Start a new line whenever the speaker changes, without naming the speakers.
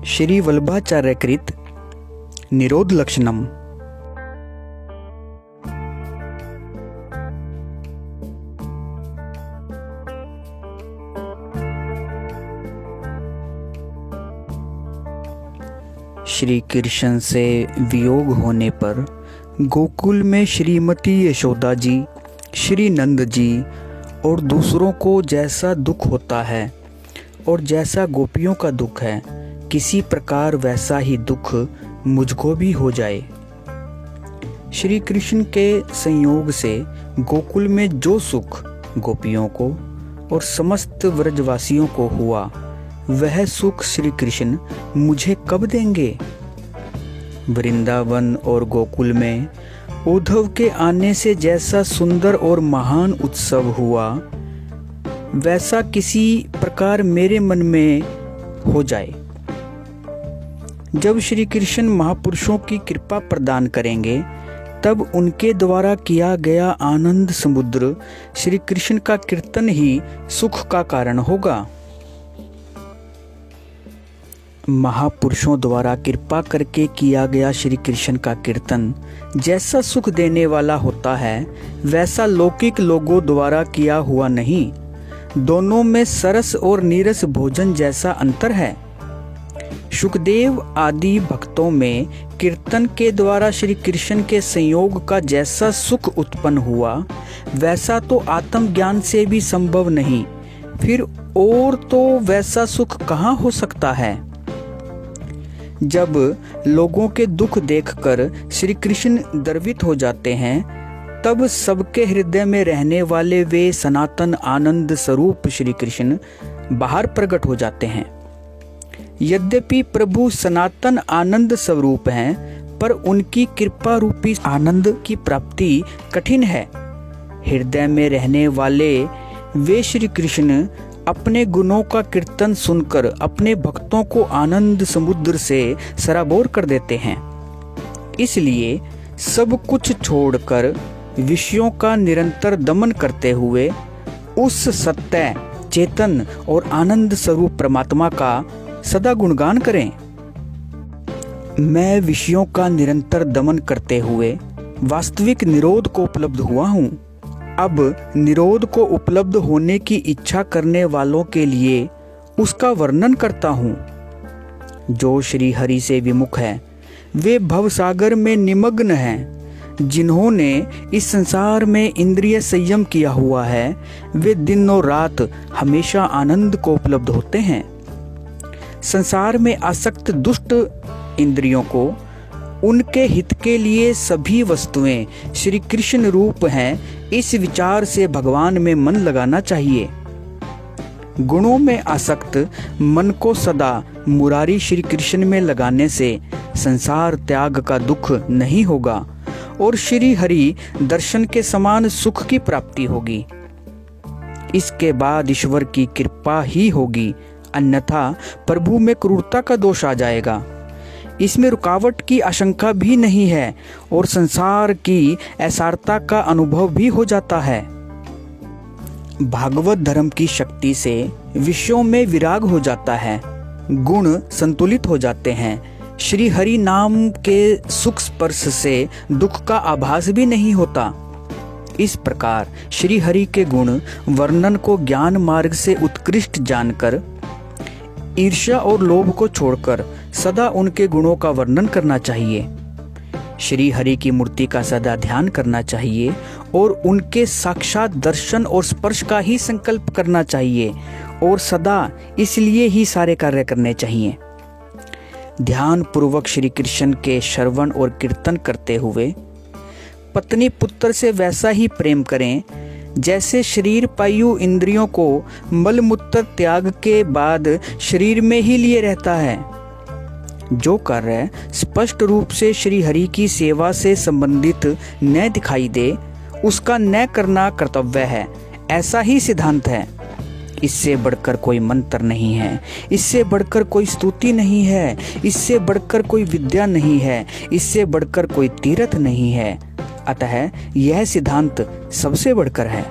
श्री वल्लभाचार्य कृत निरोध लक्षणम। श्री कृष्ण से वियोग होने पर गोकुल में श्रीमती यशोदा जी, श्री नंद जी और दूसरों को जैसा दुख होता है और जैसा गोपियों का दुख है, किसी प्रकार वैसा ही दुख मुझको भी हो जाए। श्री कृष्ण के संयोग से गोकुल में जो सुख गोपियों को और समस्त व्रजवासियों को हुआ, वह सुख श्री कृष्ण मुझे कब देंगे? वृंदावन और गोकुल में उद्धव के आने से जैसा सुंदर और महान उत्सव हुआ, वैसा किसी प्रकार मेरे मन में हो जाए। जब श्री कृष्ण महापुरुषों की कृपा प्रदान करेंगे, तब उनके द्वारा किया गया आनंद समुद्र श्री कृष्ण का कीर्तन ही सुख का कारण होगा। महापुरुषों द्वारा कृपा करके किया गया श्री कृष्ण का कीर्तन जैसा सुख देने वाला होता है, वैसा लौकिक लोगों द्वारा किया हुआ नहीं। दोनों में सरस और नीरस भोजन जैसा अंतर है। सुखदेव आदि भक्तों में कीर्तन के द्वारा श्री कृष्ण के संयोग का जैसा सुख उत्पन्न हुआ, वैसा तो आत्मज्ञान से भी संभव नहीं। फिर और तो वैसा सुख कहाँ हो सकता है? जब लोगों के दुख देखकर श्री कृष्ण द्रवित हो जाते हैं, तब सबके हृदय में रहने वाले वे सनातन आनंद स्वरूप श्री कृष्ण बाहर प्रकट हो जाते हैं। यद्यपि प्रभु सनातन आनंद स्वरूप हैं, पर उनकी कृपा रूपी आनंद की प्राप्ति कठिन है। हृदय में रहने वाले वे श्री कृष्ण अपने गुणों का कीर्तन सुनकर अपने भक्तों को आनंद समुद्र से सराबोर कर देते हैं। इसलिए सब कुछ छोड़कर विषयों का निरंतर दमन करते हुए उस सत्य, चेतन और आनंद स्वरूप परमात्मा का सदा गुणगान करें। मैं विषयों का निरंतर दमन करते हुए वास्तविक निरोध को उपलब्ध हुआ हूँ। अब निरोध को उपलब्ध होने की इच्छा करने वालों के लिए उसका वर्णन करता हूँ। जो श्री हरि से विमुख है, वे भवसागर में निमग्न हैं। जिन्होंने इस संसार में इंद्रिय संयम किया हुआ है, वे दिन और रात हमेशा आनंद को उपलब्ध होते हैं। संसार में आसक्त दुष्ट इंद्रियों को उनके हित के लिए सभी वस्तुएं श्री कृष्ण रूप हैं, इस विचार से भगवान में मन लगाना चाहिए। गुणों में आसक्त मन को सदा मुरारी श्री कृष्ण में लगाने से संसार त्याग का दुख नहीं होगा और श्री हरि दर्शन के समान सुख की प्राप्ति होगी। इसके बाद ईश्वर की कृपा ही होगी, अन्यथा प्रभु में क्रूरता का दोष आ जाएगा। इसमें रुकावट की आशंका भी नहीं है और संसार की असारता का अनुभव भी हो जाता है। भागवत धर्म की शक्ति से विषयों में विराग हो जाता है, गुण संतुलित हो जाते हैं। श्री हरि नाम के सुख स्पर्श से दुख का आभास भी नहीं होता। इस प्रकार श्री हरि के गुण वर्णन को ज्ञान मार्ग से उत्कृष्ट जानकर ईर्ष्या और लोभ को छोड़कर सदा उनके गुणों का वर्णन करना चाहिए। श्री हरि की मूर्ति का सदा ध्यान करना चाहिए और उनके साक्षात दर्शन और स्पर्श का ही संकल्प करना चाहिए और सदा इसलिए ही सारे कार्य करने चाहिए। ध्यान पूर्वक श्री कृष्ण के श्रवण और कीर्तन करते हुए पत्नी पुत्र से वैसा ही प्रेम करें जैसे शरीर पायु इंद्रियों को मलमूत्र त्याग के बाद शरीर में ही लिए रहता है। जो कार्य स्पष्ट रूप से श्री हरि की सेवा से संबंधित न दिखाई दे, उसका न करना कर्तव्य है, ऐसा ही सिद्धांत है। इससे बढ़कर कोई मंत्र नहीं है, इससे बढ़कर कोई स्तुति नहीं है, इससे बढ़कर कोई विद्या नहीं है, इससे बढ़कर कोई तीर्थ नहीं है। अतः यह सिद्धांत सबसे बढ़कर है।